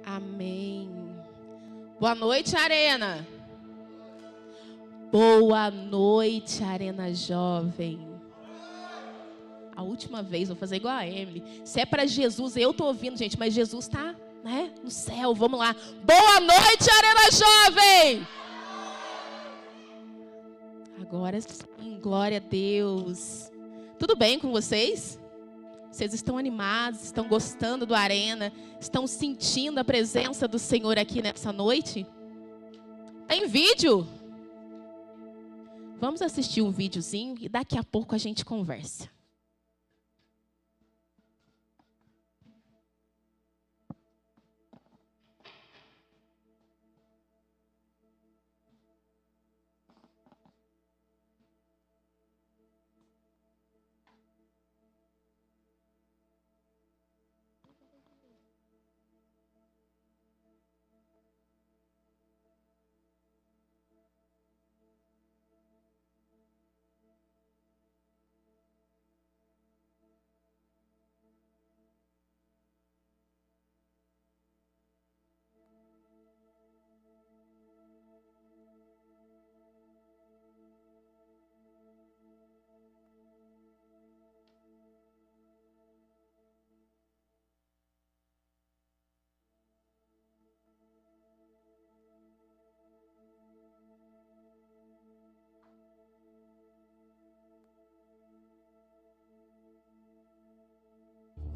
Amém. Boa noite, Arena. Boa noite, Arena Jovem. A última vez, vou fazer igual a Emily. Se é para Jesus, eu tô ouvindo, gente, mas Jesus está, né, no céu. Vamos lá. Boa noite, Arena Jovem. Agora sim, glória a Deus. Tudo bem com vocês? Vocês estão animados, estão gostando do Arena, estão sentindo a presença do Senhor aqui nessa noite? Tem vídeo? Vamos assistir um videozinho e daqui a pouco a gente conversa.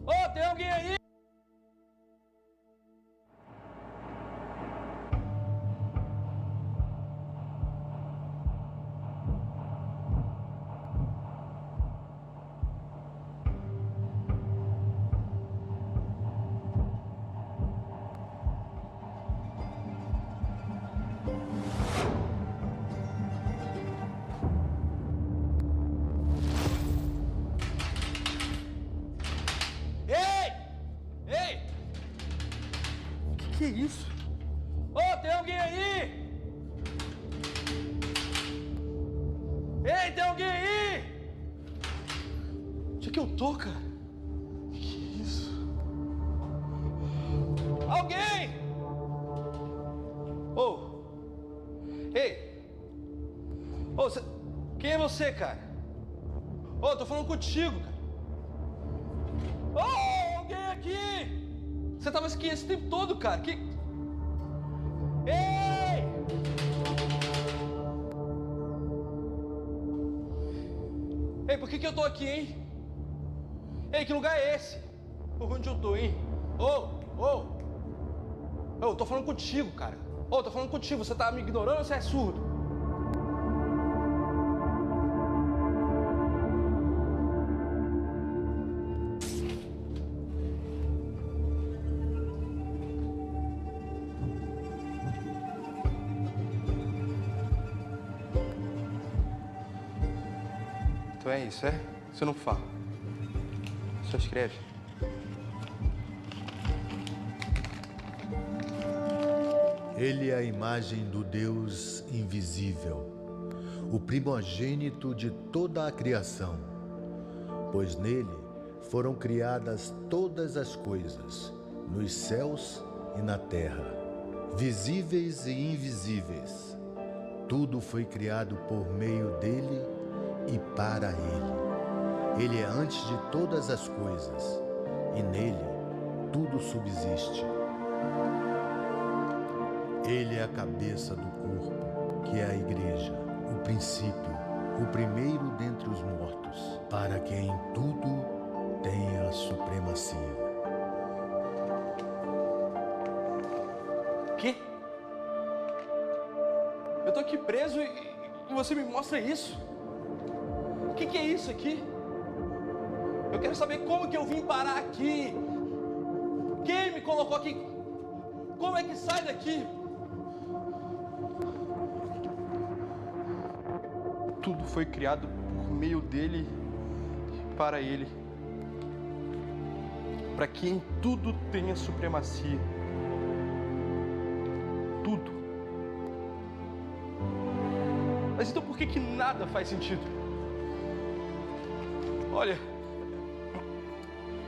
Ô, tem alguém aí? Que isso? Ô, tem alguém aí? Ei, tem alguém aí? Onde é que eu tô, cara? Que isso? Alguém? Ô! Ei! Ô, quem é você, cara? Ô, tô falando contigo, cara. Ô, alguém aqui? Você tava aqui esse tempo todo, cara. Que... Ei! Ei, por que eu tô aqui, hein? Ei, que lugar é esse? Por onde eu tô, hein? Eu tô falando contigo, cara. Tô falando contigo. Você tá me ignorando ou você é surdo? Então é isso, é? Você não fala. Só escreve. Ele é a imagem do Deus invisível, o primogênito de toda a criação, pois nele foram criadas todas as coisas, nos céus e na terra, visíveis e invisíveis. Tudo foi criado por meio dele e para ele. Ele é antes de todas as coisas, e nele tudo subsiste. Ele é a cabeça do corpo, que é a igreja, o princípio, o primeiro dentre os mortos, para que em tudo tenha a supremacia. Quê? Eu tô aqui preso e você me mostra isso? O que é isso aqui? Eu quero saber como que eu vim parar aqui. Quem me colocou aqui? Como é que sai daqui? Tudo foi criado por meio dele e para ele. Para que em tudo tenha supremacia. Tudo. Mas então por que nada faz sentido? Olha,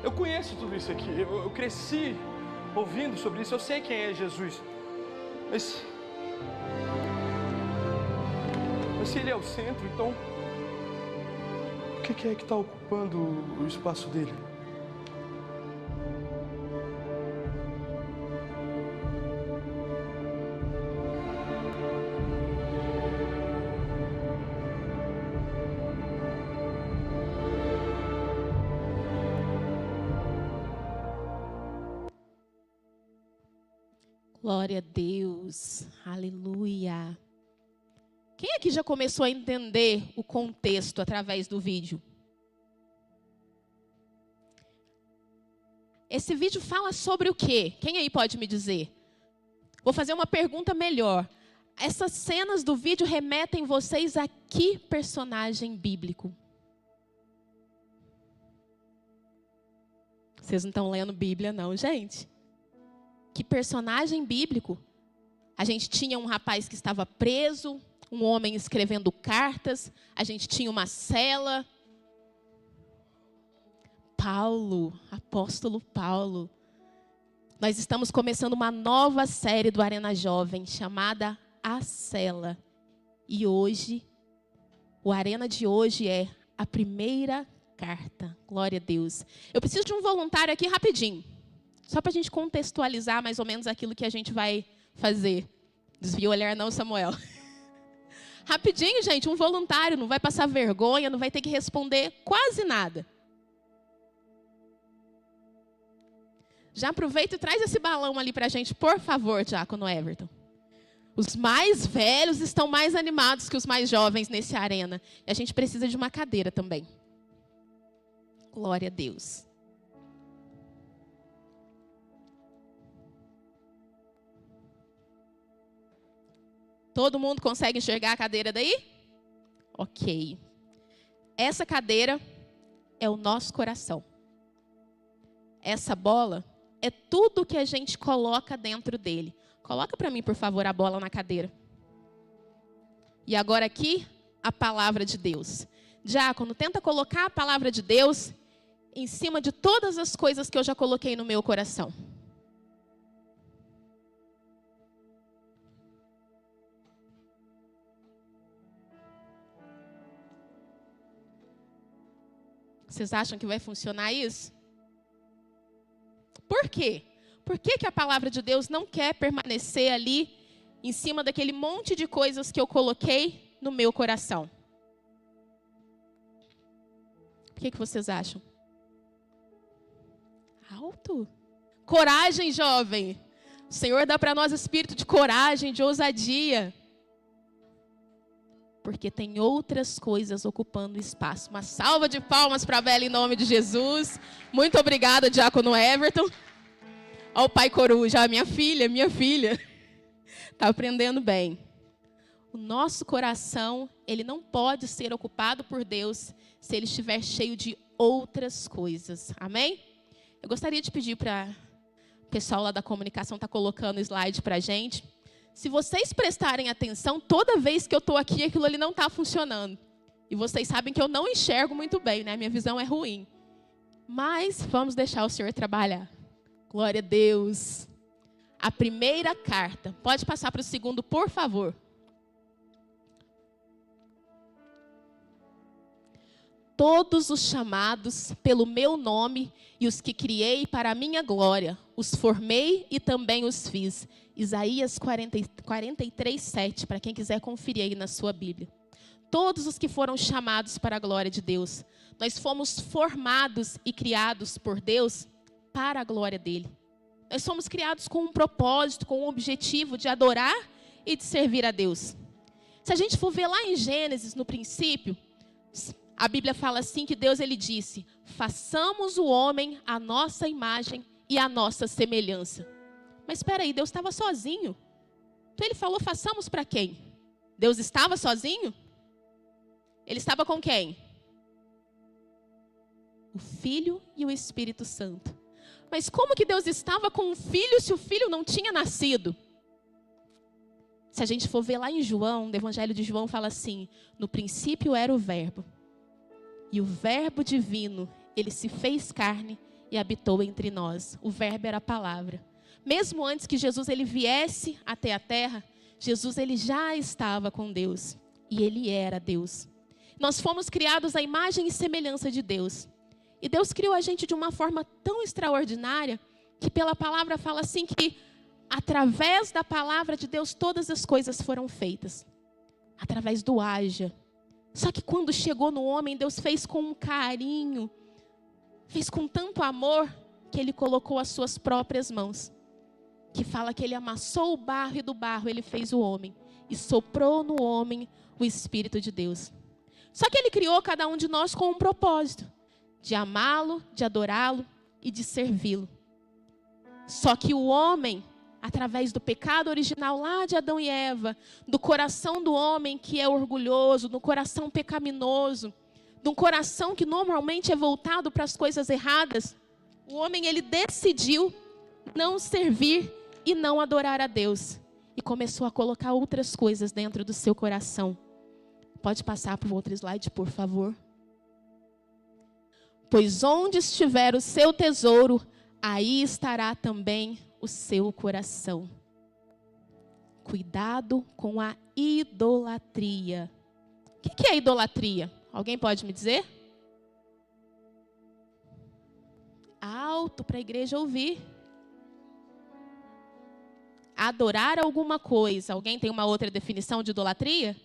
eu conheço tudo isso aqui, eu cresci ouvindo sobre isso. Eu sei quem é Jesus. Mas se ele é o centro, então o que é que está ocupando o espaço dele? Glória a Deus, aleluia. Quem aqui já começou a entender o contexto através do vídeo? Esse vídeo fala sobre o quê? Quem aí pode me dizer? Vou fazer uma pergunta melhor. Essas cenas do vídeo remetem vocês a que personagem bíblico? Vocês não estão lendo Bíblia não, gente? Que personagem bíblico? A gente tinha um rapaz que estava preso, um homem escrevendo cartas, a gente tinha uma cela. Paulo, apóstolo Paulo. Nós estamos começando uma nova série do Arena Jovem, chamada A Cela. E hoje, o Arena de hoje é a primeira carta. Glória a Deus. Eu preciso de um voluntário aqui rapidinho. Só para a gente contextualizar mais ou menos aquilo que a gente vai fazer. Desvia o olhar não, Samuel. Rapidinho, gente, um voluntário, não vai passar vergonha, não vai ter que responder quase nada. Já aproveita e traz esse balão ali para a gente, por favor, Diácono Everton. Os mais velhos estão mais animados que os mais jovens nesse arena. E a gente precisa de uma cadeira também. Glória a Deus. Todo mundo consegue enxergar a cadeira daí? Ok. Essa cadeira é o nosso coração. Essa bola é tudo que a gente coloca dentro dele. Coloca para mim, por favor, a bola na cadeira. E agora aqui, a palavra de Deus. Diácono, tenta colocar a palavra de Deus em cima de todas as coisas que eu já coloquei no meu coração. Vocês acham que vai funcionar isso? Por quê? Por que a palavra de Deus não quer permanecer ali em cima daquele monte de coisas que eu coloquei no meu coração? O que vocês acham? Alto. Coragem, jovem. O Senhor dá para nós espírito de coragem, de ousadia. Porque tem outras coisas ocupando espaço. Uma salva de palmas para a Bela em nome de Jesus. Muito obrigada, Diácono Everton. Ó o pai coruja, minha filha. Está aprendendo bem. O nosso coração, ele não pode ser ocupado por Deus se ele estiver cheio de outras coisas. Amém? Eu gostaria de pedir para o pessoal lá da comunicação estar colocando o slide para a gente. Se vocês prestarem atenção, toda vez que eu estou aqui, aquilo ali não está funcionando. E vocês sabem que eu não enxergo muito bem, né? Minha visão é ruim. Mas vamos deixar o Senhor trabalhar. Glória a Deus. A primeira carta. Pode passar para o segundo, por favor. Todos os chamados pelo meu nome e os que criei para a minha glória, os formei e também os fiz. Isaías 43, 7, para quem quiser conferir aí na sua Bíblia. Todos os que foram chamados para a glória de Deus. Nós fomos formados e criados por Deus para a glória dele. Nós somos criados com um propósito, com um objetivo de adorar e de servir a Deus. Se a gente for ver lá em Gênesis, no princípio, a Bíblia fala assim que Deus ele disse: façamos o homem à nossa imagem e à nossa semelhança. Mas espera aí, Deus estava sozinho. Então ele falou, façamos para quem? Deus estava sozinho? Ele estava com quem? O Filho e o Espírito Santo. Mas como que Deus estava com o Filho se o Filho não tinha nascido? Se a gente for ver lá em João, no Evangelho de João fala assim: no princípio era o Verbo. E o Verbo divino, ele se fez carne e habitou entre nós. O Verbo era a palavra. Mesmo antes que Jesus ele viesse até a terra, Jesus ele já estava com Deus. E ele era Deus. Nós fomos criados à imagem e semelhança de Deus. E Deus criou a gente de uma forma tão extraordinária, que pela palavra fala assim que, através da palavra de Deus, todas as coisas foram feitas. Através do haja. Só que quando chegou no homem, Deus fez com um carinho, fez com tanto amor, que ele colocou as suas próprias mãos. Que fala que ele amassou o barro e do barro ele fez o homem. E soprou no homem o Espírito de Deus. Só que ele criou cada um de nós com um propósito. De amá-lo, de adorá-lo e de servi-lo. Só que o homem, através do pecado original lá de Adão e Eva, do coração do homem que é orgulhoso, do coração pecaminoso, de um coração que normalmente é voltado para as coisas erradas, o homem ele decidiu não servir e não adorar a Deus. E começou a colocar outras coisas dentro do seu coração. Pode passar para o outro slide, por favor. Pois onde estiver o seu tesouro, aí estará também o seu coração. Cuidado com a idolatria. O que é idolatria? Alguém pode me dizer? Alto para a igreja ouvir. Adorar alguma coisa. Alguém tem uma outra definição de idolatria?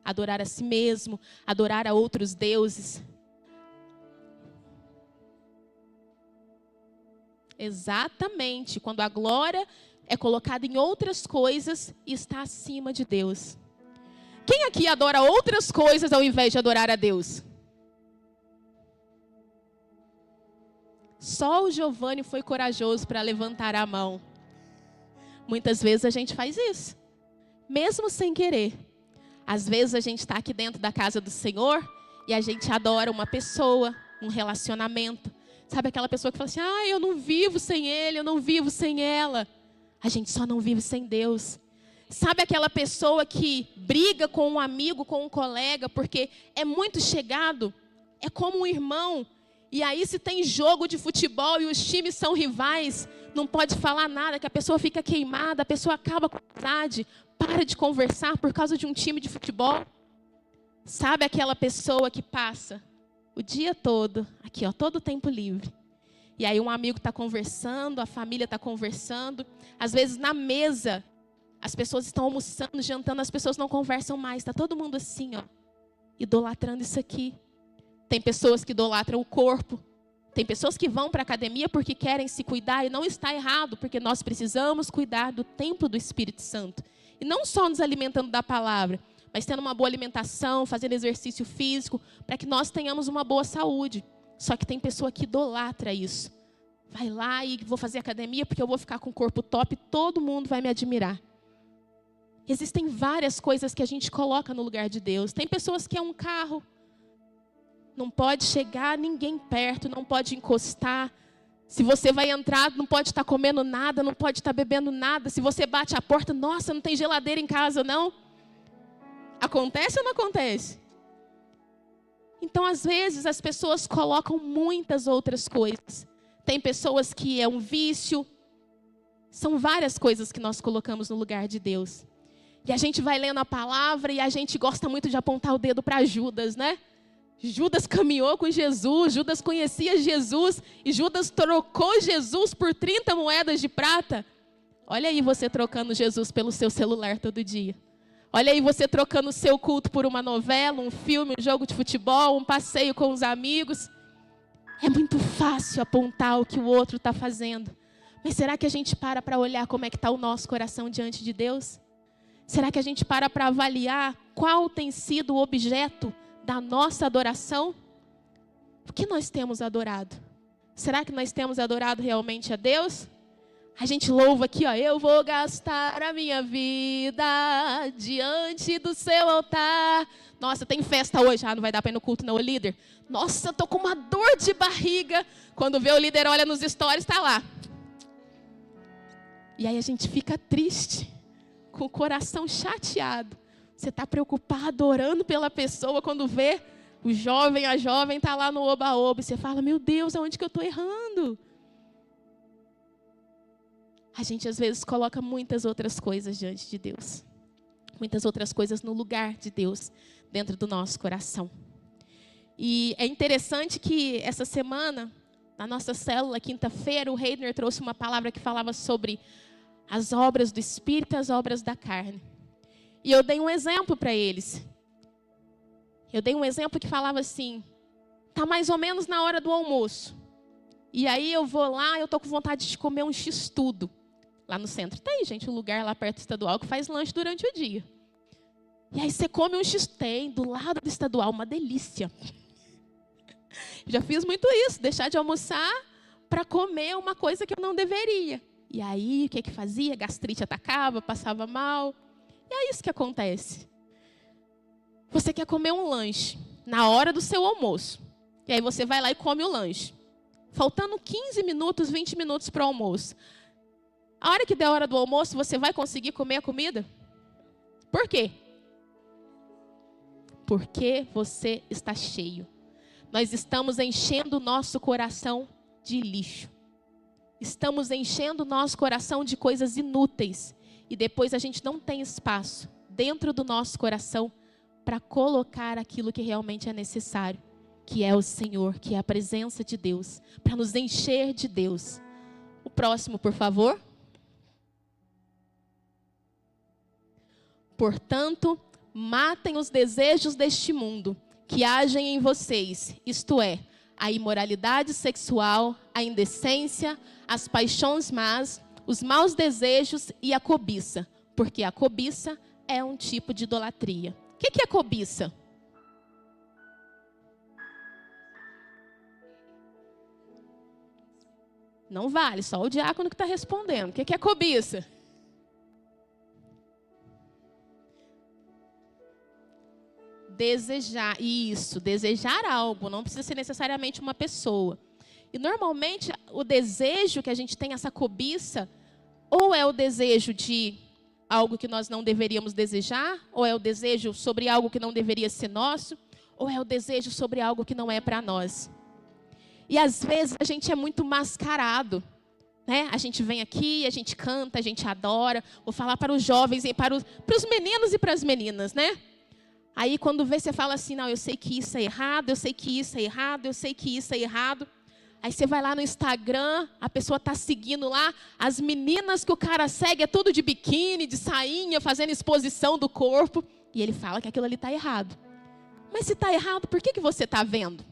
Adorar a si mesmo, adorar a outros deuses. Exatamente, quando a glória é colocada em outras coisas e está acima de Deus. Quem aqui adora outras coisas ao invés de adorar a Deus? Só o Giovanni foi corajoso para levantar a mão. Muitas vezes a gente faz isso, mesmo sem querer. Às vezes a gente está aqui dentro da casa do Senhor e a gente adora uma pessoa, um relacionamento. Sabe aquela pessoa que fala assim, eu não vivo sem ele, eu não vivo sem ela. A gente só não vive sem Deus. Sabe aquela pessoa que briga com um amigo, com um colega, porque é muito chegado, é como um irmão. E aí se tem jogo de futebol e os times são rivais, não pode falar nada, que a pessoa fica queimada, a pessoa acaba com a amizade, para de conversar por causa de um time de futebol. Sabe aquela pessoa que passa o dia todo, aqui todo o tempo livre. E aí um amigo está conversando, a família está conversando. Às vezes na mesa, as pessoas estão almoçando, jantando, as pessoas não conversam mais. Está todo mundo assim, idolatrando isso aqui. Tem pessoas que idolatram o corpo. Tem pessoas que vão para a academia porque querem se cuidar. E não está errado, porque nós precisamos cuidar do templo do Espírito Santo. E não só nos alimentando da palavra, mas tendo uma boa alimentação, fazendo exercício físico, para que nós tenhamos uma boa saúde. Só que tem pessoa que idolatra isso. Vai lá e vou fazer academia porque eu vou ficar com o corpo top e todo mundo vai me admirar. Existem várias coisas que a gente coloca no lugar de Deus. Tem pessoas que é um carro. Não pode chegar ninguém perto, não pode encostar. Se você vai entrar, não pode estar comendo nada, não pode estar bebendo nada. Se você bate a porta, nossa, não tem geladeira em casa, não? Acontece ou não acontece? Então, às vezes, as pessoas colocam muitas outras coisas. Tem pessoas que é um vício. São várias coisas que nós colocamos no lugar de Deus. E a gente vai lendo a palavra e a gente gosta muito de apontar o dedo para Judas, né? Judas caminhou com Jesus, Judas conhecia Jesus e Judas trocou Jesus por 30 moedas de prata. Olha aí você trocando Jesus pelo seu celular todo dia. Olha aí você trocando o seu culto por uma novela, um filme, um jogo de futebol, um passeio com os amigos. É muito fácil apontar o que o outro está fazendo. Mas será que a gente para olhar como é que está o nosso coração diante de Deus? Será que a gente para avaliar qual tem sido o objeto da nossa adoração? O que nós temos adorado? Será que nós temos adorado realmente a Deus? A gente louva aqui, eu vou gastar a minha vida diante do seu altar. Nossa, tem festa hoje. Não vai dar para ir no culto não, o líder. Nossa, eu tô com uma dor de barriga. Quando vê o líder, olha nos stories, está lá. E aí a gente fica triste, com o coração chateado. Você está preocupado, orando pela pessoa, quando vê o jovem, a jovem está lá no oba-oba. E você fala, meu Deus, aonde que eu estou errando? a gente às vezes coloca muitas outras coisas diante de Deus. Muitas outras coisas no lugar de Deus, dentro do nosso coração. E é interessante que essa semana, na nossa célula, quinta-feira, o Reidner trouxe uma palavra que falava sobre as obras do Espírito e as obras da carne. E eu dei um exemplo para eles. Eu dei um exemplo que falava assim, tá mais ou menos na hora do almoço. E aí eu vou lá, eu tô com vontade de comer um x-tudo. Lá no centro tem, gente, um lugar lá perto do estadual que faz lanche durante o dia. E aí você come um x-tem do lado do estadual, uma delícia. Já fiz muito isso, deixar de almoçar para comer uma coisa que eu não deveria. E aí, o que que fazia? Gastrite atacava, passava mal. E é isso que acontece. Você quer comer um lanche na hora do seu almoço. E aí você vai lá e come o lanche. Faltando 15 minutos, 20 minutos para o almoço. A hora que der a hora do almoço, você vai conseguir comer a comida? Por quê? Porque você está cheio. Nós estamos enchendo o nosso coração de lixo. Estamos enchendo o nosso coração de coisas inúteis. E depois a gente não tem espaço dentro do nosso coração para colocar aquilo que realmente é necessário, que é o Senhor, que é a presença de Deus, para nos encher de Deus. O próximo, por favor. Portanto, matem os desejos deste mundo que agem em vocês, isto é, a imoralidade sexual, a indecência, as paixões más, os maus desejos e a cobiça, porque a cobiça é um tipo de idolatria. O que é cobiça? Não vale, só o diácono que está respondendo. O que é cobiça? Desejar, isso, desejar algo, não precisa ser necessariamente uma pessoa. E normalmente o desejo que a gente tem, essa cobiça, ou é o desejo de algo que nós não deveríamos desejar, ou é o desejo sobre algo que não deveria ser nosso, ou é o desejo sobre algo que não é para nós. E às vezes a gente é muito mascarado, né? A gente vem aqui, a gente canta, a gente adora. Vou falar para os jovens e para os meninos e para as meninas, né? Aí quando vê, você fala assim, não, eu sei que isso é errado, eu sei que isso é errado, eu sei que isso é errado. Aí você vai lá no Instagram, a pessoa está seguindo lá, as meninas que o cara segue é tudo de biquíni, de sainha, fazendo exposição do corpo. E ele fala que aquilo ali está errado. Mas se está errado, por que você está vendo?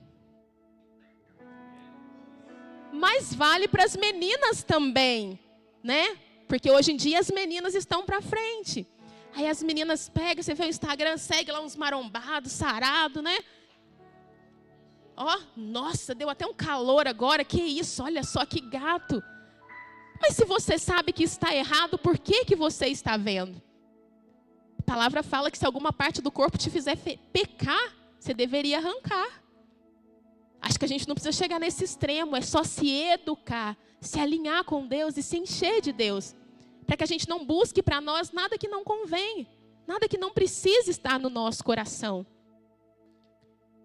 Mas vale para as meninas também, né? Porque hoje em dia as meninas estão para frente. Aí as meninas pegam, você vê o Instagram, segue lá uns marombados, sarado, né? Ó, nossa, deu até um calor agora, que isso, olha só que gato. Mas se você sabe que está errado, por que você está vendo? A palavra fala que se alguma parte do corpo te fizer pecar, você deveria arrancar. Acho que a gente não precisa chegar nesse extremo, é só se educar, se alinhar com Deus e se encher de Deus. Para que a gente não busque para nós nada que não convém, nada que não precise estar no nosso coração.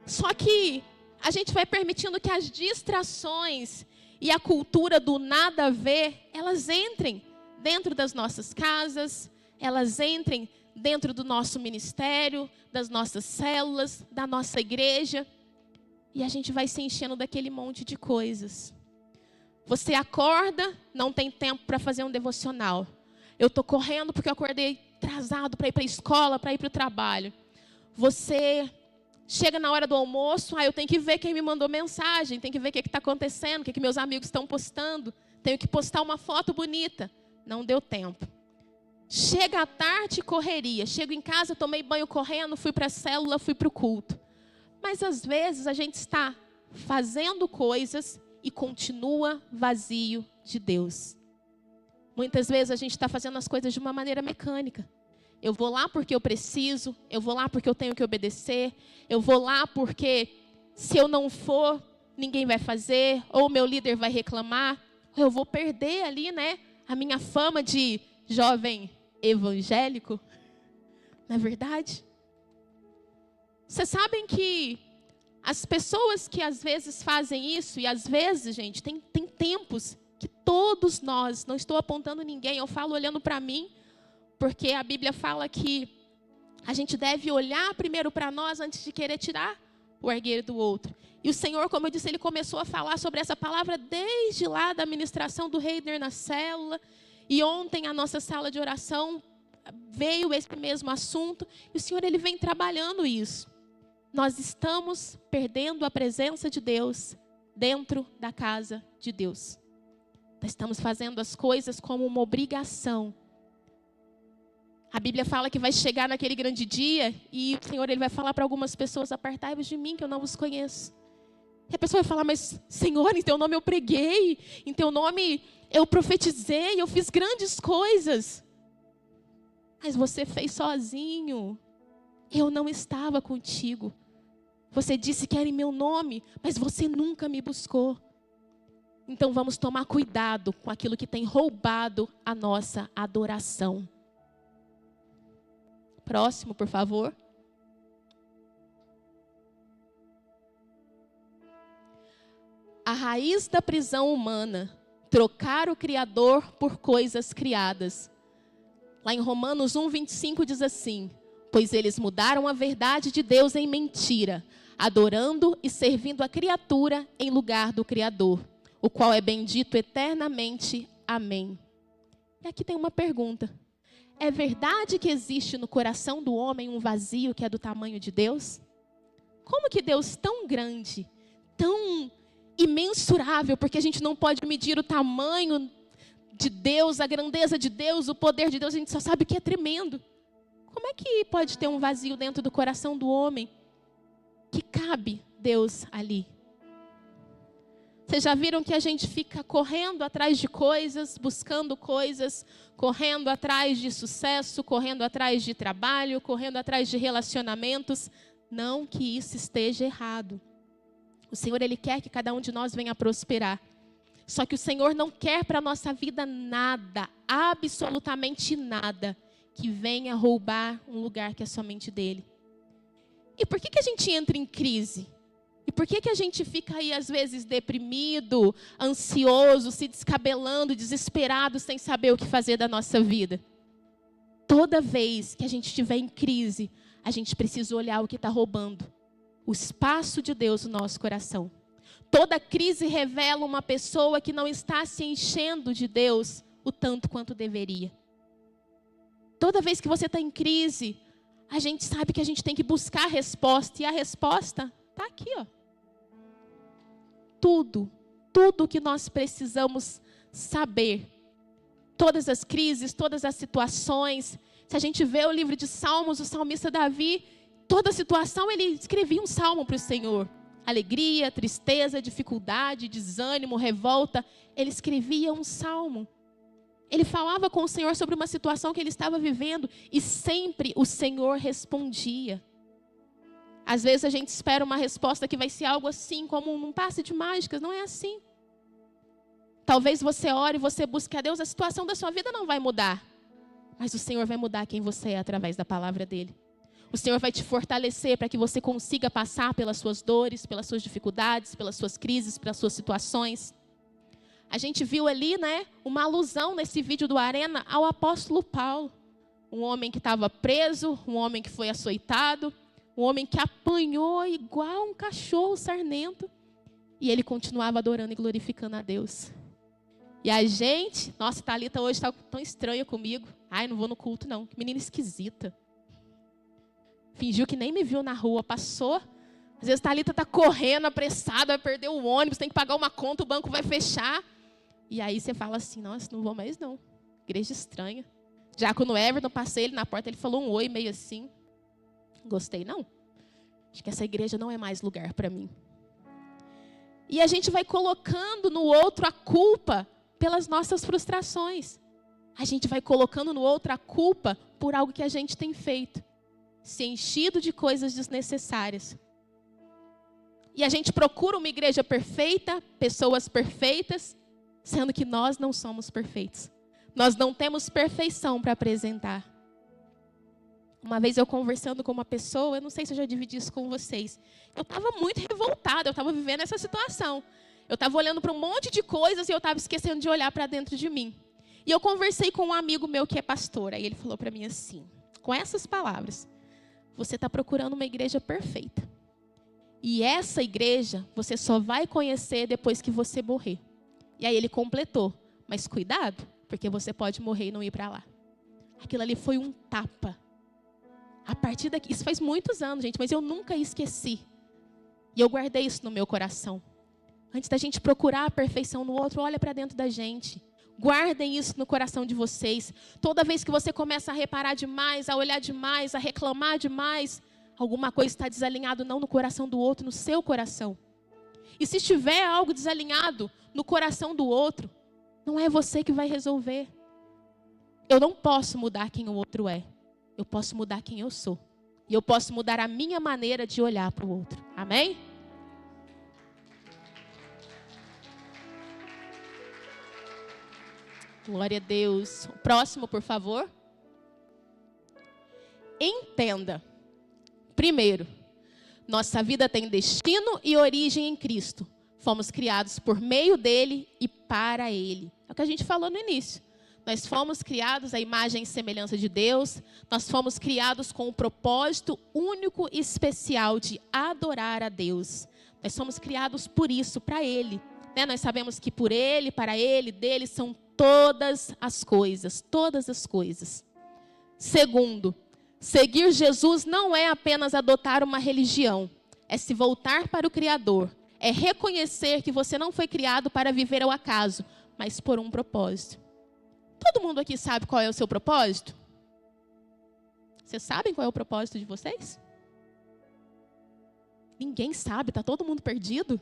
Só que a gente vai permitindo que as distrações e a cultura do nada a ver, elas entrem dentro das nossas casas, elas entrem dentro do nosso ministério, das nossas células, da nossa igreja. E a gente vai se enchendo daquele monte de coisas. Você acorda, não tem tempo para fazer um devocional. Eu estou correndo porque eu acordei atrasado para ir para a escola, para ir para o trabalho. Você chega na hora do almoço, eu tenho que ver quem me mandou mensagem, tenho que ver o que está acontecendo, o que meus amigos estão postando. Tenho que postar uma foto bonita. Não deu tempo. Chega à tarde, correria. Chego em casa, tomei banho correndo, fui para a célula, fui para o culto. Mas às vezes a gente está fazendo coisas e continua vazio de Deus. Muitas vezes a gente está fazendo as coisas de uma maneira mecânica. Eu vou lá porque eu preciso, eu vou lá porque eu tenho que obedecer, eu vou lá porque se eu não for, ninguém vai fazer, ou meu líder vai reclamar, ou eu vou perder ali, né, a minha fama de jovem evangélico. Não é verdade? Vocês sabem que as pessoas que às vezes fazem isso, e às vezes, gente, tem tempos que todos nós, não estou apontando ninguém, eu falo olhando para mim, porque a Bíblia fala que a gente deve olhar primeiro para nós antes de querer tirar o argueiro do outro. E o Senhor, como eu disse, Ele começou a falar sobre essa palavra desde lá da ministração do Reiner na célula. E ontem a nossa sala de oração veio esse mesmo assunto. E o Senhor, Ele vem trabalhando isso. Nós estamos perdendo a presença de Deus dentro da casa de Deus. Nós estamos fazendo as coisas como uma obrigação. A Bíblia fala que vai chegar naquele grande dia e o Senhor, Ele vai falar para algumas pessoas: apartai-vos de mim, que eu não vos conheço. E a pessoa vai falar: mas Senhor, em teu nome eu preguei, em teu nome eu profetizei, eu fiz grandes coisas. Mas você fez sozinho. Eu não estava contigo. Você disse que era em meu nome, mas você nunca me buscou. Então vamos tomar cuidado com aquilo que tem roubado a nossa adoração. Próximo, por favor. A raiz da prisão humana, trocar o Criador por coisas criadas. Lá em Romanos 1:25 diz assim: pois eles mudaram a verdade de Deus em mentira, adorando e servindo a criatura em lugar do Criador, o qual é bendito eternamente. Amém. E aqui tem uma pergunta. É verdade que existe no coração do homem um vazio que é do tamanho de Deus? Como que Deus tão grande, tão imensurável, porque a gente não pode medir o tamanho de Deus, a grandeza de Deus, o poder de Deus, a gente só sabe que é tremendo. Como é que pode ter um vazio dentro do coração do homem que cabe Deus ali? Vocês já viram que a gente fica correndo atrás de coisas, buscando coisas, correndo atrás de sucesso, correndo atrás de trabalho, correndo atrás de relacionamentos? Não que isso esteja errado. O Senhor, Ele quer que cada um de nós venha prosperar. Só que o Senhor não quer para a nossa vida nada, absolutamente nada, que venha roubar um lugar que é somente dEle. E por que a gente entra em crise? E por que a gente fica aí, às vezes, deprimido, ansioso, se descabelando, desesperado, sem saber o que fazer da nossa vida? Toda vez que a gente estiver em crise, a gente precisa olhar o que está roubando o espaço de Deus no nosso coração. Toda crise revela uma pessoa que não está se enchendo de Deus o tanto quanto deveria. Toda vez que você está em crise, a gente sabe que a gente tem que buscar a resposta. E a resposta está aqui, ó. Tudo que nós precisamos saber. Todas as crises, todas as situações. Se a gente vê o livro de Salmos, o salmista Davi, toda situação ele escrevia um salmo para o Senhor. Alegria, tristeza, dificuldade, desânimo, revolta. Ele escrevia um salmo. Ele falava com o Senhor sobre uma situação que ele estava vivendo e sempre o Senhor respondia. Às vezes a gente espera uma resposta que vai ser algo assim, como um passe de mágicas. Não é assim. Talvez você ore, você busque a Deus, a situação da sua vida não vai mudar. Mas o Senhor vai mudar quem você é através da palavra dEle. O Senhor vai te fortalecer para que você consiga passar pelas suas dores, pelas suas dificuldades, pelas suas crises, pelas suas situações. A gente viu ali, uma alusão nesse vídeo do Arena ao apóstolo Paulo. Um homem que estava preso, um homem que foi açoitado, um homem que apanhou igual um cachorro sarnento. E ele continuava adorando e glorificando a Deus. E a gente, nossa, Thalita hoje está tão estranha comigo. Ai, não vou no culto não, que menina esquisita. Fingiu que nem me viu na rua, passou. Às vezes Thalita está correndo, apressada, vai perder o ônibus, tem que pagar uma conta, o banco vai fechar. E aí você fala assim, nossa, não vou mais não. Igreja estranha. Já quando o Everton, passei ele na porta, ele falou um oi meio assim. Gostei não. Acho que essa igreja não é mais lugar para mim. E a gente vai colocando no outro a culpa pelas nossas frustrações. A gente vai colocando no outro a culpa por algo que a gente tem feito. Se enchido de coisas desnecessárias. E a gente procura uma igreja perfeita, pessoas perfeitas, sendo que nós não somos perfeitos. Nós não temos perfeição para apresentar. Uma vez eu conversando com uma pessoa, eu não sei se eu já dividi isso com vocês. Eu estava muito revoltada, eu estava vivendo essa situação. Eu estava olhando para um monte de coisas e eu estava esquecendo de olhar para dentro de mim. E eu conversei com um amigo meu que é pastor. Aí ele falou para mim assim, com essas palavras: você está procurando uma igreja perfeita. E essa igreja você só vai conhecer depois que você morrer. E aí ele completou: mas cuidado, porque você pode morrer e não ir para lá. Aquilo ali foi um tapa. A partir daqui, isso faz muitos anos, gente, mas eu nunca esqueci. E eu guardei isso no meu coração. Antes da gente procurar a perfeição no outro, olha para dentro da gente. Guardem isso no coração de vocês. Toda vez que você começa a reparar demais, a olhar demais, a reclamar demais, alguma coisa está desalinhado não no coração do outro, no seu coração. E se estiver algo desalinhado no coração do outro, não é você que vai resolver. Eu não posso mudar quem o outro é. Eu posso mudar quem eu sou. E eu posso mudar a minha maneira de olhar para o outro. Amém? Glória a Deus. O próximo, por favor. Entenda. Primeiro, nossa vida tem destino e origem em Cristo. Fomos criados por meio dele e para ele. É o que a gente falou no início. Nós fomos criados à imagem e semelhança de Deus. Nós fomos criados com um propósito único e especial de adorar a Deus. Nós somos criados por isso, para ele. Nós sabemos que por ele, para ele, dele são todas as coisas. Todas as coisas. Segundo, seguir Jesus não é apenas adotar uma religião. É se voltar para o Criador. É reconhecer que você não foi criado para viver ao acaso, mas por um propósito. Todo mundo aqui sabe qual é o seu propósito? Vocês sabem qual é o propósito de vocês? Ninguém sabe, está todo mundo perdido?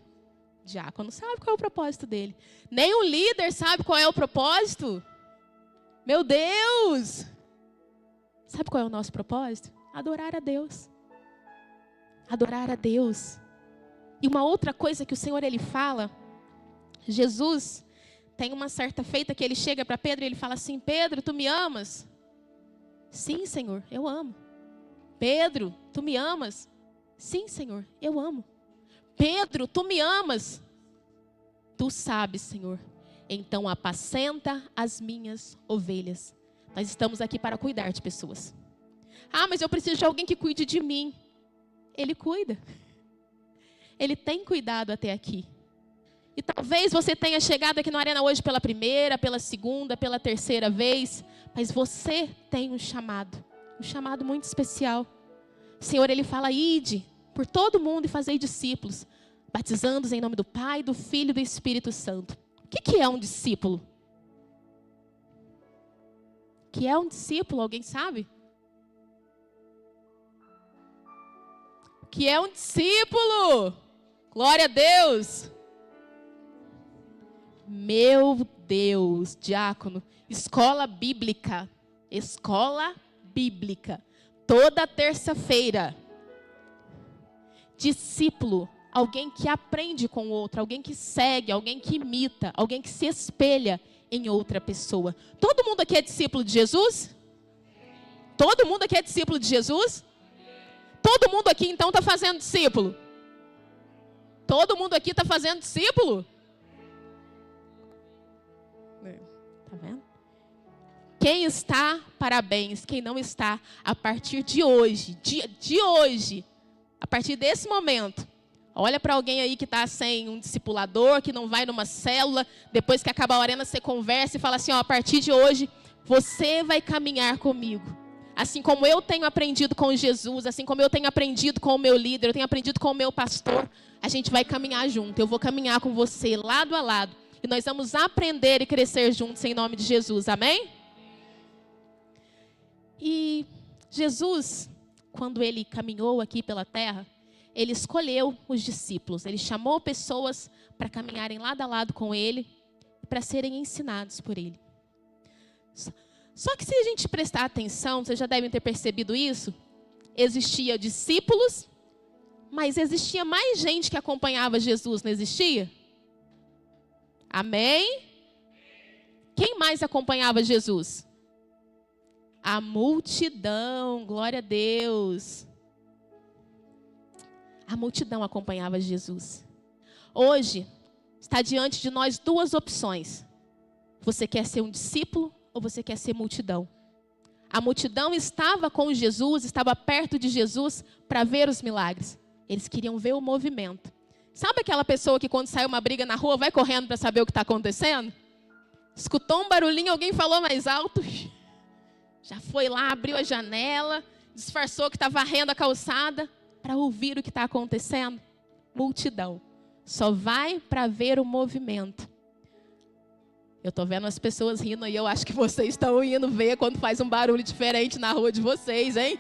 Diácono sabe qual é o propósito dele. Nem o líder sabe qual é o propósito. Meu Deus! Sabe qual é o nosso propósito? Adorar a Deus. Adorar a Deus. E uma outra coisa que o Senhor, ele fala, Jesus tem uma certa feita que ele chega para Pedro e ele fala assim: Pedro, tu me amas? Sim, Senhor, eu amo. Pedro, tu me amas? Sim, Senhor, eu amo. Pedro, tu me amas? Tu sabes, Senhor. Então apacenta as minhas ovelhas. Nós estamos aqui para cuidar de pessoas. Ah, mas eu preciso de alguém que cuide de mim. Ele cuida. Ele tem cuidado até aqui. E talvez você tenha chegado aqui na Arena hoje pela primeira, pela segunda, pela terceira vez. Mas você tem um chamado muito especial. O Senhor, ele fala: ide por todo mundo e fazei discípulos, batizando-os em nome do Pai, do Filho e do Espírito Santo. O que é um discípulo? O que é um discípulo? Alguém sabe? O que é um discípulo? Glória a Deus! Meu Deus, diácono, escola bíblica. Escola bíblica. Toda terça-feira. Discípulo, alguém que aprende com o outro, alguém que segue, alguém que imita, alguém que se espelha em outra pessoa. Todo mundo aqui é discípulo de Jesus? Todo mundo aqui é discípulo de Jesus? Todo mundo aqui então está fazendo discípulo? Todo mundo aqui está fazendo discípulo? Tá vendo? Quem está, parabéns. Quem não está, a partir de hoje, de hoje, a partir desse momento, olha para alguém aí que está sem um discipulador, que não vai numa célula, depois que acaba a arena você conversa e fala assim: ó, a partir de hoje, você vai caminhar comigo. Assim como eu tenho aprendido com Jesus, assim como eu tenho aprendido com o meu líder, eu tenho aprendido com o meu pastor, a gente vai caminhar junto. Eu vou caminhar com você lado a lado. E nós vamos aprender e crescer juntos em nome de Jesus. Amém? E Jesus, quando ele caminhou aqui pela terra, ele escolheu os discípulos. Ele chamou pessoas para caminharem lado a lado com ele, para serem ensinados por ele. Só que se a gente prestar atenção, vocês já devem ter percebido isso, existia discípulos, mas existia mais gente que acompanhava Jesus, não existia? Amém? Quem mais acompanhava Jesus? A multidão, glória a Deus. A multidão acompanhava Jesus. Hoje, está diante de nós duas opções. Você quer ser um discípulo ou você quer ser multidão? A multidão estava com Jesus, estava perto de Jesus para ver os milagres. Eles queriam ver o movimento. Sabe aquela pessoa que quando sai uma briga na rua vai correndo para saber o que está acontecendo? Escutou um barulhinho, alguém falou mais alto, já foi lá, abriu a janela, disfarçou que está varrendo a calçada para ouvir o que está acontecendo. Multidão. Só vai para ver o movimento. Eu estou vendo as pessoas rindo aí, eu acho que vocês estão indo ver quando faz um barulho diferente na rua de vocês, hein?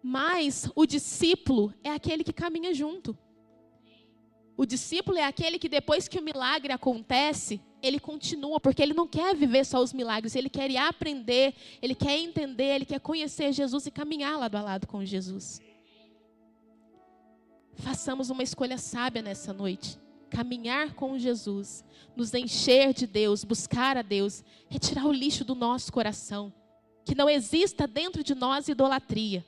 Mas o discípulo é aquele que caminha junto. O discípulo é aquele que depois que o milagre acontece, ele continua, porque ele não quer viver só os milagres, ele quer ir aprender, ele quer entender, ele quer conhecer Jesus e caminhar lado a lado com Jesus. Façamos uma escolha sábia nessa noite. Caminhar com Jesus, nos encher de Deus, buscar a Deus, retirar o lixo do nosso coração, que não exista dentro de nós idolatria.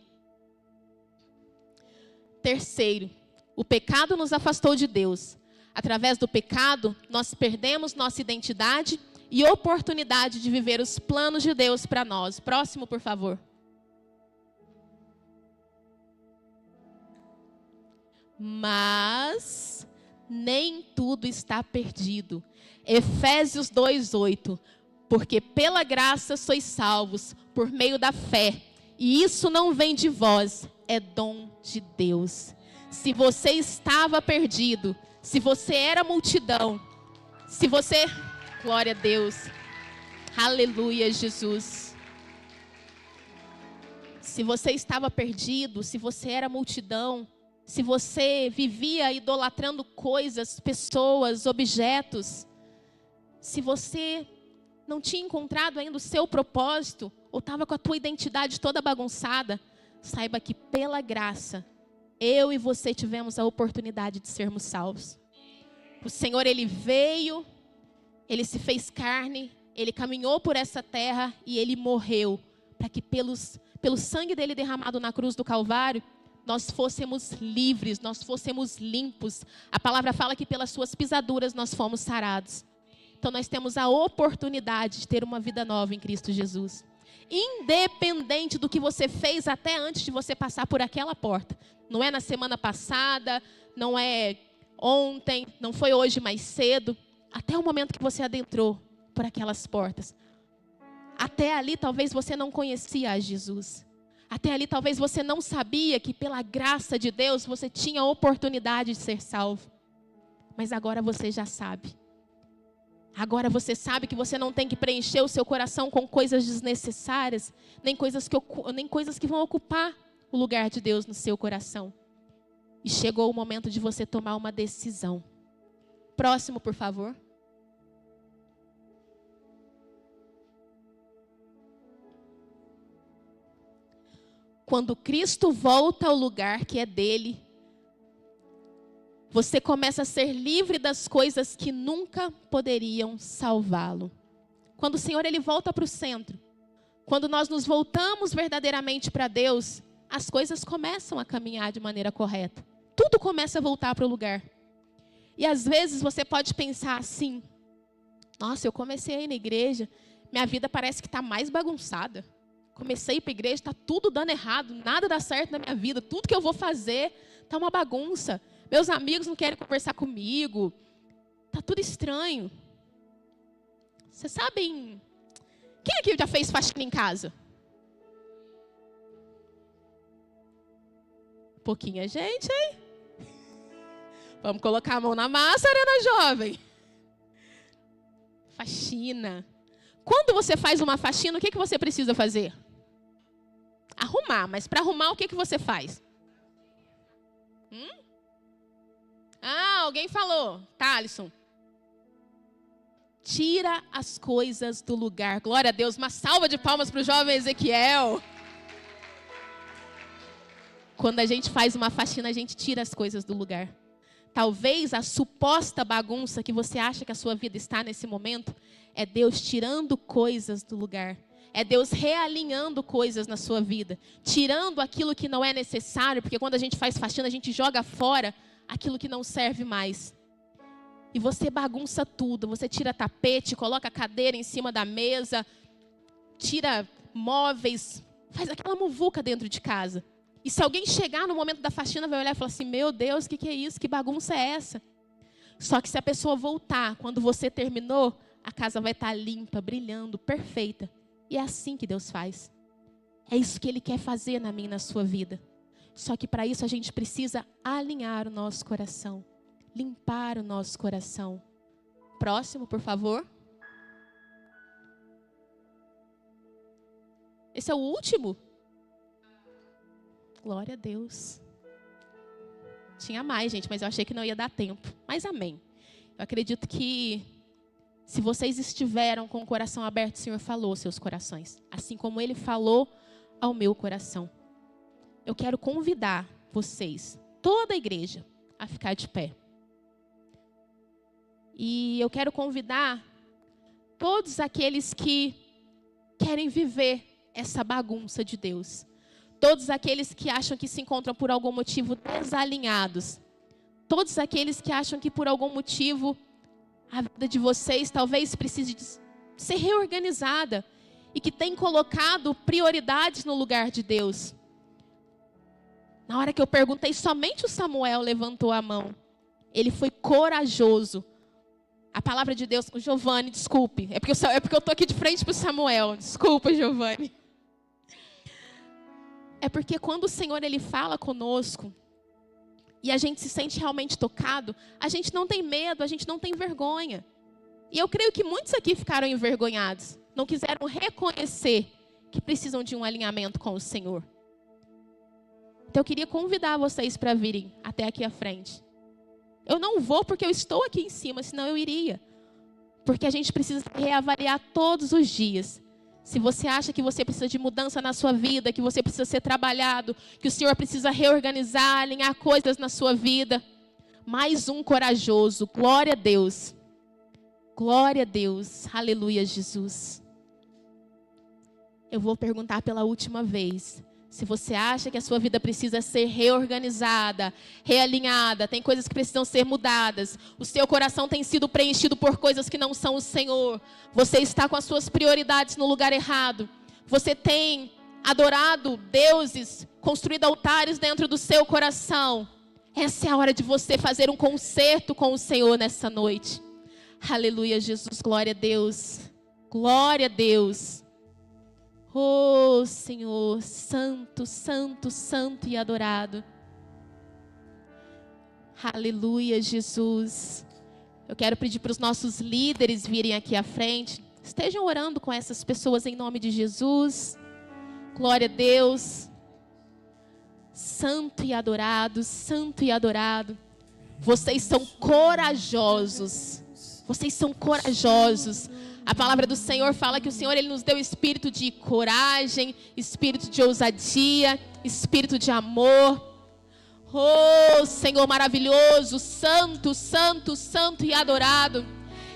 Terceiro, o pecado nos afastou de Deus. Através do pecado, nós perdemos nossa identidade e oportunidade de viver os planos de Deus para nós. Próximo, por favor. Mas nem tudo está perdido. Efésios 2:8. Porque pela graça sois salvos por meio da fé. E isso não vem de vós, é dom de Deus. Se você estava perdido, se você era multidão, se você... Glória a Deus. Aleluia, Jesus. Se você estava perdido, se você era multidão, se você vivia idolatrando coisas, pessoas, objetos, se você não tinha encontrado ainda o seu propósito, ou estava com a tua identidade toda bagunçada, saiba que pela graça, eu e você tivemos a oportunidade de sermos salvos. O Senhor, Ele veio, Ele se fez carne, Ele caminhou por essa terra e Ele morreu, para que pelo sangue dEle derramado na cruz do Calvário, nós fôssemos livres, nós fôssemos limpos. A palavra fala que pelas suas pisaduras nós fomos sarados. Então nós temos a oportunidade de ter uma vida nova em Cristo Jesus. Independente do que você fez até antes de você passar por aquela porta. Não é na semana passada, não é ontem, não foi hoje mais cedo. Até o momento que você adentrou por aquelas portas. Até ali talvez você não conhecia a Jesus. Até ali talvez você não sabia que pela graça de Deus você tinha a oportunidade de ser salvo. Mas agora você já sabe. Agora você sabe que você não tem que preencher o seu coração com coisas desnecessárias, nem coisas que vão ocupar o lugar de Deus no seu coração. E chegou o momento de você tomar uma decisão. Próximo, por favor. Quando Cristo volta ao lugar que é dele, você começa a ser livre das coisas que nunca poderiam salvá-lo. Quando o Senhor ele volta para o centro, quando nós nos voltamos verdadeiramente para Deus, as coisas começam a caminhar de maneira correta. Tudo começa a voltar para o lugar. E às vezes você pode pensar assim: nossa, eu comecei a ir na igreja, minha vida parece que está mais bagunçada. Comecei a ir para a igreja, está tudo dando errado, nada dá certo na minha vida, tudo que eu vou fazer está uma bagunça. Meus amigos não querem conversar comigo, está tudo estranho. Vocês sabem, quem aqui já fez faxina em casa? Pouquinha gente, hein? Vamos colocar a mão na massa, Arena Jovem. Faxina. Quando você faz uma faxina, o que você precisa fazer? Arrumar. Mas para arrumar, o que você faz? Ah, alguém falou. Tá, Alisson. Tira as coisas do lugar. Glória a Deus. Uma salva de palmas para o jovem Ezequiel. Quando a gente faz uma faxina, a gente tira as coisas do lugar. Talvez a suposta bagunça que você acha que a sua vida está nesse momento é Deus tirando coisas do lugar. É Deus realinhando coisas na sua vida, tirando aquilo que não é necessário, porque quando a gente faz faxina, a gente joga fora aquilo que não serve mais. E você bagunça tudo, você tira tapete, coloca a cadeira em cima da mesa, tira móveis, faz aquela muvuca dentro de casa. E se alguém chegar no momento da faxina, vai olhar e falar assim, meu Deus, o que é isso? Que bagunça é essa? Só que se a pessoa voltar, quando você terminou, a casa vai estar limpa, brilhando, perfeita. E é assim que Deus faz. É isso que Ele quer fazer na minha e na sua vida. Só que para isso a gente precisa alinhar o nosso coração. Limpar o nosso coração. Próximo, por favor. Esse é o último? Glória a Deus. Tinha mais, gente, mas eu achei que não ia dar tempo. Mas amém. Eu acredito que se vocês estiveram com o coração aberto, o Senhor falou aos seus corações. Assim como Ele falou ao meu coração. Eu quero convidar vocês, toda a igreja, a ficar de pé. E eu quero convidar todos aqueles que querem viver essa bagunça de Deus. Todos aqueles que acham que se encontram por algum motivo desalinhados. Todos aqueles que acham que por algum motivo a vida de vocês talvez precise ser reorganizada. E que tem colocado prioridades no lugar de Deus. Na hora que eu perguntei, somente o Samuel levantou a mão. Ele foi corajoso. A palavra de Deus... Giovanni, desculpe. É porque eu estou aqui de frente para o Samuel. Desculpa, Giovanni. É porque quando o Senhor Ele fala conosco e a gente se sente realmente tocado, a gente não tem medo, a gente não tem vergonha. E eu creio que muitos aqui ficaram envergonhados. Não quiseram reconhecer que precisam de um alinhamento com o Senhor. Então eu queria convidar vocês para virem até aqui à frente. Eu não vou porque eu estou aqui em cima, senão eu iria. Porque a gente precisa reavaliar todos os dias. Se você acha que você precisa de mudança na sua vida, que você precisa ser trabalhado, que o Senhor precisa reorganizar, alinhar coisas na sua vida. Mais um corajoso. Glória a Deus. Glória a Deus. Aleluia, Jesus. Eu vou perguntar pela última vez. Se você acha que a sua vida precisa ser reorganizada, realinhada, tem coisas que precisam ser mudadas, o seu coração tem sido preenchido por coisas que não são o Senhor, você está com as suas prioridades no lugar errado, você tem adorado deuses, construído altares dentro do seu coração, essa é a hora de você fazer um concerto com o Senhor nessa noite. Aleluia, Jesus, glória a Deus, glória a Deus. Oh, Senhor, santo, santo, santo e adorado. Aleluia, Jesus. Eu quero pedir para os nossos líderes virem aqui à frente. Estejam orando com essas pessoas em nome de Jesus. Glória a Deus. Santo e adorado, santo e adorado. Vocês são corajosos. Vocês são corajosos. A palavra do Senhor fala que o Senhor Ele nos deu espírito de coragem, espírito de ousadia, espírito de amor. Oh, Senhor maravilhoso, santo, santo, santo e adorado.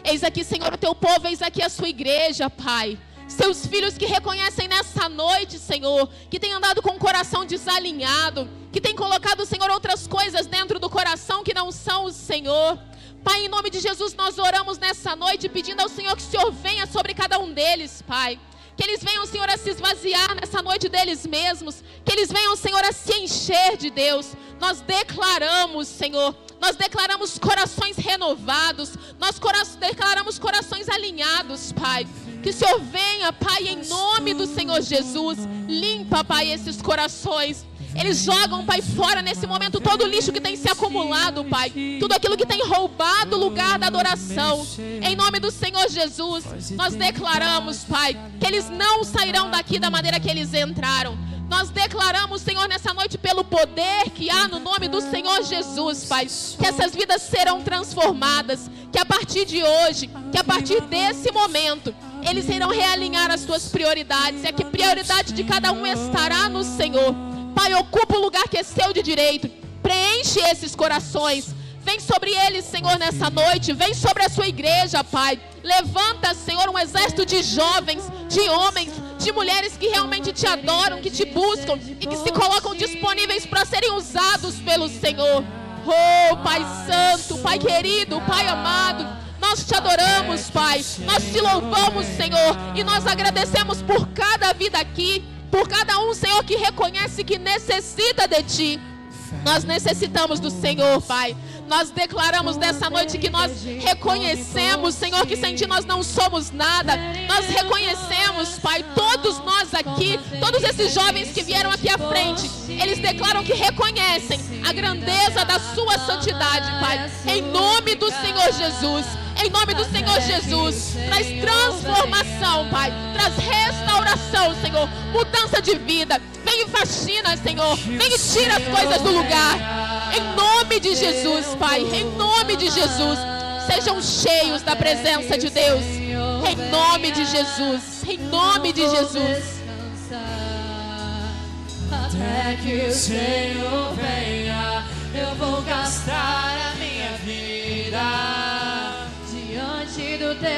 Eis aqui, Senhor, o teu povo, eis aqui a sua igreja, Pai. Seus filhos que reconhecem nessa noite, Senhor, que têm andado com o coração desalinhado, que têm colocado, Senhor, outras coisas dentro do coração que não são o Senhor. Pai, em nome de Jesus, nós oramos nessa noite pedindo ao Senhor que o Senhor venha sobre cada um deles, Pai. Que eles venham, Senhor, a se esvaziar nessa noite deles mesmos. Que eles venham, Senhor, a se encher de Deus. Nós declaramos, Senhor, nós declaramos corações renovados. Nós declaramos corações alinhados, Pai. Que o Senhor venha, Pai, em nome do Senhor Jesus. Limpa, Pai, esses corações. Eles jogam, Pai, fora nesse momento todo o lixo que tem se acumulado, Pai. Tudo aquilo que tem roubado o lugar da adoração. Em nome do Senhor Jesus, nós declaramos, Pai, que eles não sairão daqui da maneira que eles entraram. Nós declaramos, Senhor, nessa noite, pelo poder que há no nome do Senhor Jesus, Pai, que essas vidas serão transformadas, que a partir de hoje, que a partir desse momento, eles irão realinhar as suas prioridades, e a que prioridade de cada um estará no Senhor. Pai, ocupa o lugar que é seu de direito. Preenche esses corações. Vem sobre eles, Senhor, nessa noite. Vem sobre a sua igreja, Pai. Levanta, Senhor, um exército de jovens, de homens, de de mulheres que realmente te adoram, que te buscam e que se colocam disponíveis para serem usados pelo Senhor. Oh, Pai Santo, Pai querido, Pai amado, nós te adoramos, Pai. Nós te louvamos, Senhor, e nós agradecemos por cada vida aqui, por cada um, Senhor, que reconhece que necessita de Ti. Nós necessitamos do Senhor, Pai. Nós declaramos nessa noite que nós reconhecemos, Senhor, que sem Ti nós não somos nada. Nós reconhecemos, Pai, todos nós aqui, todos esses jovens que vieram aqui à frente, eles declaram que reconhecem a grandeza da Sua santidade, Pai. Em nome do Senhor Jesus, em nome do Senhor Jesus, traz transformação, Pai, traz restauração, Senhor, mudança de vida. Vem e faxina, Senhor, vem e tira as coisas do lugar. Em nome de Jesus, Pai, em nome de Jesus, sejam cheios da presença de Deus. Em nome de Jesus, em nome de Jesus. Até que o Senhor venha, eu vou gastar a minha vida diante do Teu